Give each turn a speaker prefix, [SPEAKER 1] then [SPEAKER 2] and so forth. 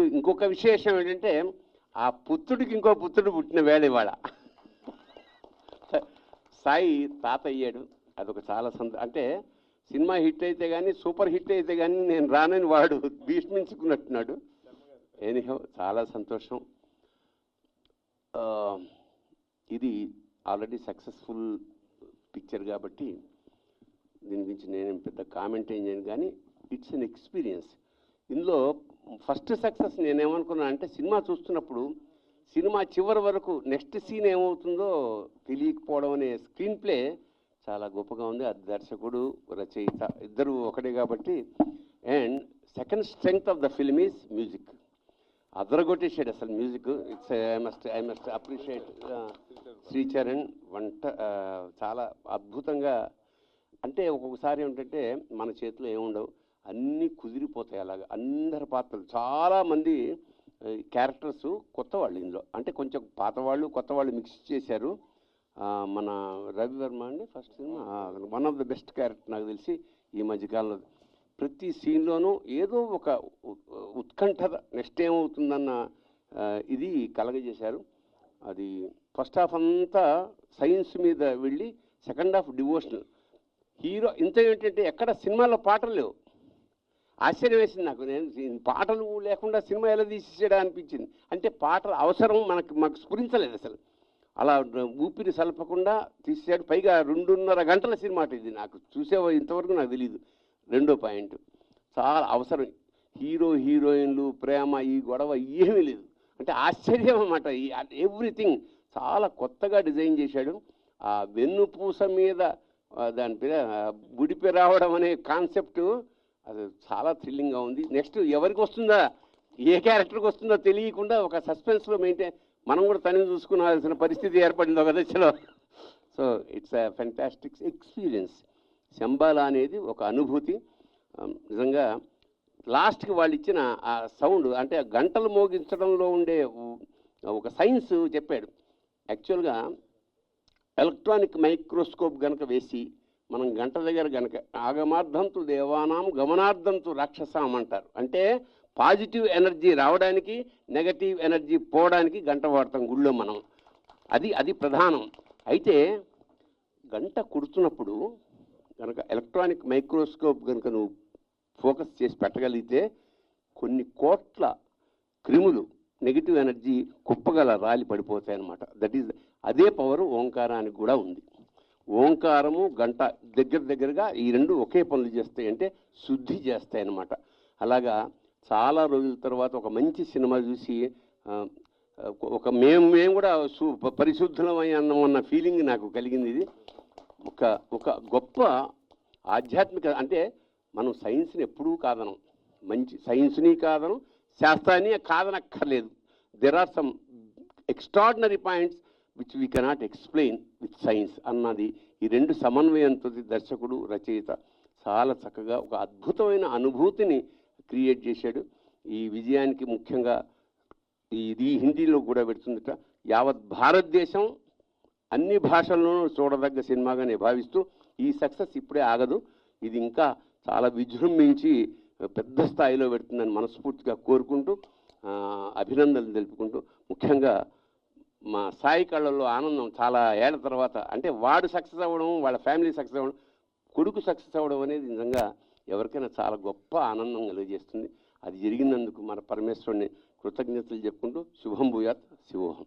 [SPEAKER 1] ఇప్పుడు ఇంకొక విశేషం ఏంటంటే ఆ పుత్రుడికి ఇంకో పుత్రుడు పుట్టిన వేళ ఇవాళ. సాయి తాత అయ్యాడు. అదొక చాలా అంటే సినిమా హిట్ అయితే కానీ, సూపర్ హిట్ అయితే కానీ నేను రానని వాడు భీష్మించుకున్నట్టున్నాడు. ఎనీహౌ చాలా సంతోషం. ఇది ఆల్రెడీ సక్సెస్ఫుల్ పిక్చర్ కాబట్టి దీని గురించి నేనేం పెద్ద కామెంట్ ఏం చేయను, కానీ ఇట్స్ అన్ ఎక్స్పీరియన్స్. ఇందులో ఫస్ట్ సక్సెస్ నేనేమనుకున్నా అంటే సినిమా చూస్తున్నప్పుడు సినిమా చివరి వరకు నెక్స్ట్ సీన్ ఏమవుతుందో తెలియకపోవడం అనే స్క్రీన్ ప్లే చాలా గొప్పగా ఉంది. అది దర్శకుడు రచయిత ఇద్దరు ఒకటే కాబట్టి. And second strength of the film is music. అదరగొట్టేసాడు అసలు music. It's I must appreciate Sricharan. చాలా అద్భుతంగా. అంటే ఒక్కొక్కసారి ఏంటంటే మన చేతిలో ఏముండవు, అన్నీ కుదిరిపోతాయి. అలాగా అందరి పాత్రలు, చాలామంది క్యారెక్టర్స్ కొత్త వాళ్ళు ఇందులో, అంటే కొంచెం పాత వాళ్ళు కొత్త వాళ్ళు మిక్స్ చేశారు. మన రవివర్మ అండి first cinema one of the best character నాకు తెలిసి ఈ మధ్యకాలంలో. ప్రతి సీన్లోనూ ఏదో ఒక ఉత్కంఠ, నెక్స్ట్ ఏమవుతుందన్న ఇది కలగజేశారు. అది ఫస్ట్ హాఫ్ అంతా సైన్స్ మీద వెళ్ళి సెకండ్ హాఫ్ డివోషనల్. హీరో ఇంత ఏంటంటే ఎక్కడ సినిమాలో పాటలు లేవు. ఆశ్చర్యం వేసింది నాకు. నేను పాటలు లేకుండా సినిమా ఎలా తీసేసాడా అనిపించింది. అంటే పాటల అవసరం మాకు స్ఫురించలేదు అసలు. అలా ఊపిరి సలపకుండా తీసేసాడు. పైగా 2.5 గంటల సినిమా ఇది. నాకు ఇంతవరకు నాకు తెలియదు. రెండో పాయింట్, చాలా అవసరం. హీరో హీరోయిన్లు, ప్రేమ, ఈ గొడవ ఏమీ లేదు. అంటే ఆశ్చర్యం అన్నమాట. ఎవ్రీథింగ్ చాలా కొత్తగా డిజైన్ చేశాడు. ఆ వెన్నుపూస మీద దాని పేరు బుడిపి రావడం అనే కాన్సెప్టు అది చాలా థ్రిల్లింగ్గా ఉంది. నెక్స్ట్ ఎవరికి వస్తుందా, ఏ క్యారెక్టర్కి వస్తుందో తెలియకుండా ఒక సస్పెన్స్లో మెయింటైన్, మనం కూడా తనని చూసుకునాల్సిన పరిస్థితి ఏర్పడింది ఒక దశలో. So it's a fantastic experience. Shambhala అనేది ఒక అనుభూతి నిజంగా. లాస్ట్కి వాళ్ళు ఇచ్చిన ఆ సౌండ్, అంటే గంటలు మోగించడంలో ఉండే ఒక సైన్స్ చెప్పాడు. యాక్చువల్గా ఎలక్ట్రానిక్ మైక్రోస్కోప్ కనుక వేసి మనం గంట దగ్గర కనుక ఆగమార్థంతు దేవానాం గమనార్థంతు రాక్షసాం అంటారు. అంటే పాజిటివ్ ఎనర్జీ రావడానికి, నెగటివ్ ఎనర్జీ పోవడానికి గంట వాడతాం గుళ్ళో మనం. అది ప్రధానం. అయితే గంట కుడుతున్నప్పుడు కనుక ఎలక్ట్రానిక్ మైక్రోస్కోప్ కనుక నువ్వు ఫోకస్ చేసి పెట్టగలిగితే కొన్ని కోట్ల క్రిములు, నెగిటివ్ ఎనర్జీ కుప్పగల రాలి పడిపోతాయి అన్నమాట. దట్ ఈజ్ అదే పవర్ ఓంకారానికి కూడా ఉంది. ఓంకారము గంట దగ్గరగా ఈ రెండు ఒకే పనులు చేస్తాయి, అంటే శుద్ధి చేస్తాయి అన్నమాట. అలాగా చాలా రోజుల తర్వాత ఒక మంచి సినిమా చూసి ఒక మేము కూడా పరిశుద్ధమన్న ఫీలింగ్ నాకు కలిగింది. ఇది ఒక గొప్ప ఆధ్యాత్మిక, అంటే మనం సైన్స్ని ఎప్పుడూ కాదనం, మంచి సైన్స్ని కాదనం, శాస్త్రాన్ని కాదనక్కర్లేదు. There are some extraordinary points which we cannot explain with science అన్నది. ఈ రెండు సమన్వయంతో దర్శకుడు రచయిత చాలా చక్కగా ఒక అద్భుతమైన అనుభూతిని క్రియేట్ చేశాడు. ఈ విజయానికి ముఖ్యంగా ఇది హిందీలో కూడా పెడుతుందట. యావత్ భారతదేశం అన్ని భాషల్లోనూ చూడదగ్గ సినిమాగా నేను భావిస్తూ, ఈ సక్సెస్ ఇప్పుడే ఆగదు, ఇది ఇంకా చాలా విజృంభించి పెద్ద స్థాయిలో పెడుతుందని మనస్ఫూర్తిగా కోరుకుంటూ అభినందనలు తెలుపుకుంటూ, ముఖ్యంగా మా సాయి కళ్ళల్లో ఆనందం చాలా ఏళ్ల తర్వాత. అంటే వాడు సక్సెస్ అవ్వడం, వాళ్ళ ఫ్యామిలీ సక్సెస్ అవ్వడం, కొడుకు సక్సెస్ అవ్వడం అనేది నిజంగా ఎవరికైనా చాలా గొప్ప ఆనందం కలిగజేస్తుంది. అది జరిగినందుకు మన పరమేశ్వరుని కృతజ్ఞతలు చెప్పుకుంటూ శుభం భూయాత్, శివోహం.